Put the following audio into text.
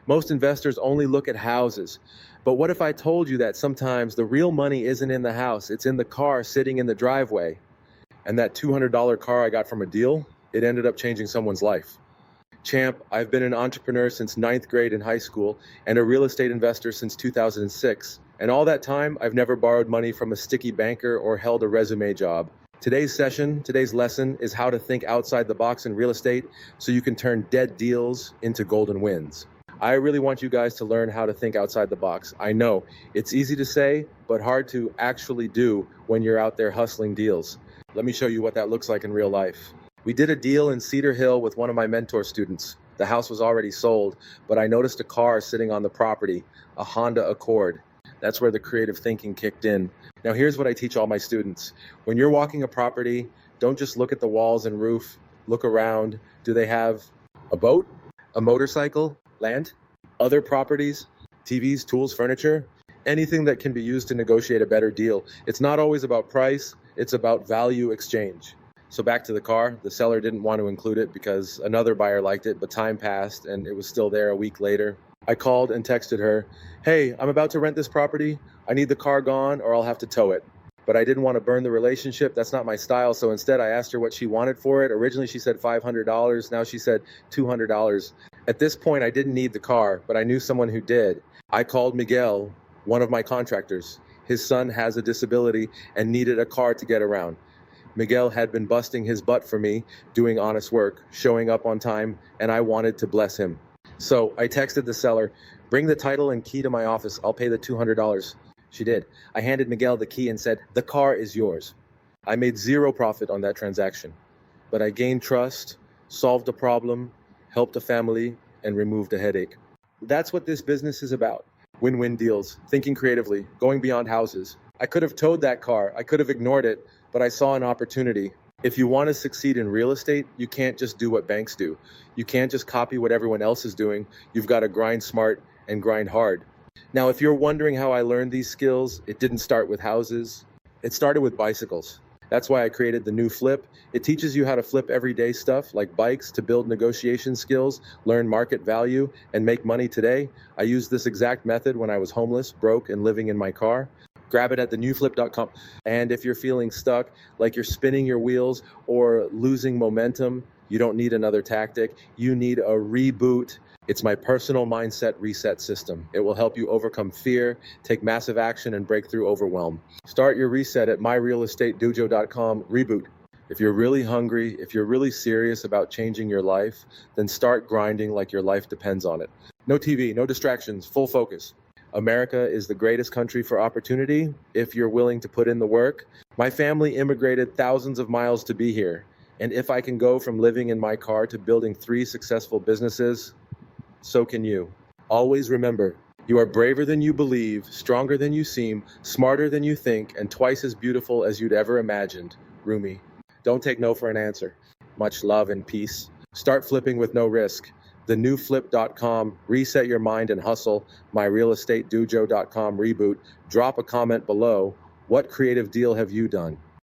Most investors only look at houses. But what if I told you that sometimes the real money isn't in the house, it's in the car sitting in the driveway? And that $200 car I got from a deal, it ended up changing someone's life. Champ, I've been an entrepreneur since ninth grade in high school and a real estate investor since 2006. And all that time, I've never borrowed money from a sticky banker or held a resume job. Today's lesson is how to think outside the box in real estate so you can turn dead deals into golden wins. I really want you guys to learn how to think outside the box. I know it's easy to say, but hard to actually do when you're out there hustling deals. Let me show you what that looks like in real life. We did a deal in Cedar Hill with one of my mentor students. The house was already sold, but I noticed a car sitting on the property, a Honda Accord. That's where the creative thinking kicked in. Now here's what I teach all my students. When you're walking a property, don't just look at the walls and roof. Look around. Do they have a boat, a motorcycle, land, other properties, TVs, tools, furniture, anything that can be used to negotiate a better deal? It's not always about price. It's about value exchange. So back to the car, the seller didn't want to include it because another buyer liked it, but time passed and it was still there a week later. I called and texted her, "Hey, I'm about to rent this property. I need the car gone or I'll have to tow it." But I didn't want to burn the relationship. That's not my style. So instead I asked her what she wanted for it. Originally she said $500. Now she said $200. At this point I didn't need the car, but I knew someone who did. I called Miguel, one of my contractors. His son has a disability and needed a car to get around. Miguel had been busting his butt for me, doing honest work, showing up on time, and I wanted to bless him. So I texted the seller, "Bring the title and key to my office. I'll pay the $200. She did. I handed Miguel the key and said, "The car is yours." I made zero profit on that transaction, but I gained trust, solved a problem, helped a family, and removed a headache. That's what this business is about. Win-win deals, thinking creatively, going beyond houses. I could have towed that car. I could have ignored it, but I saw an opportunity. If you want to succeed in real estate, you can't just do what banks do. You can't just copy what everyone else is doing. You've got to grind smart and grind hard. Now, if you're wondering how I learned these skills, it didn't start with houses. It started with bicycles. That's why I created the new Flip. It teaches you how to flip everyday stuff like bikes to build negotiation skills, learn market value, and make money today. I used this exact method when I was homeless, broke, and living in my car. Grab it at thenewflip.com. And if you're feeling stuck, like you're spinning your wheels or losing momentum, you don't need another tactic. You need a reboot. It's my personal mindset reset system. It will help you overcome fear, take massive action, and break through overwhelm. Start your reset at myrealestatedojo.com. Reboot. If you're really hungry, if you're really serious about changing your life, then start grinding like your life depends on it. No TV, no distractions, full focus. America is the greatest country for opportunity if you're willing to put in the work. My family immigrated thousands of miles to be here. And if I can go from living in my car to building 3 successful businesses, so can you. Always remember, you are braver than you believe, stronger than you seem, smarter than you think, and twice as beautiful as you'd ever imagined. Rumi. Don't take no for an answer. Much love and peace. Start flipping with no risk. thenewflip.com, reset your mind and hustle. myrealestatedojo.com, reboot. Drop a comment below. What creative deal have you done?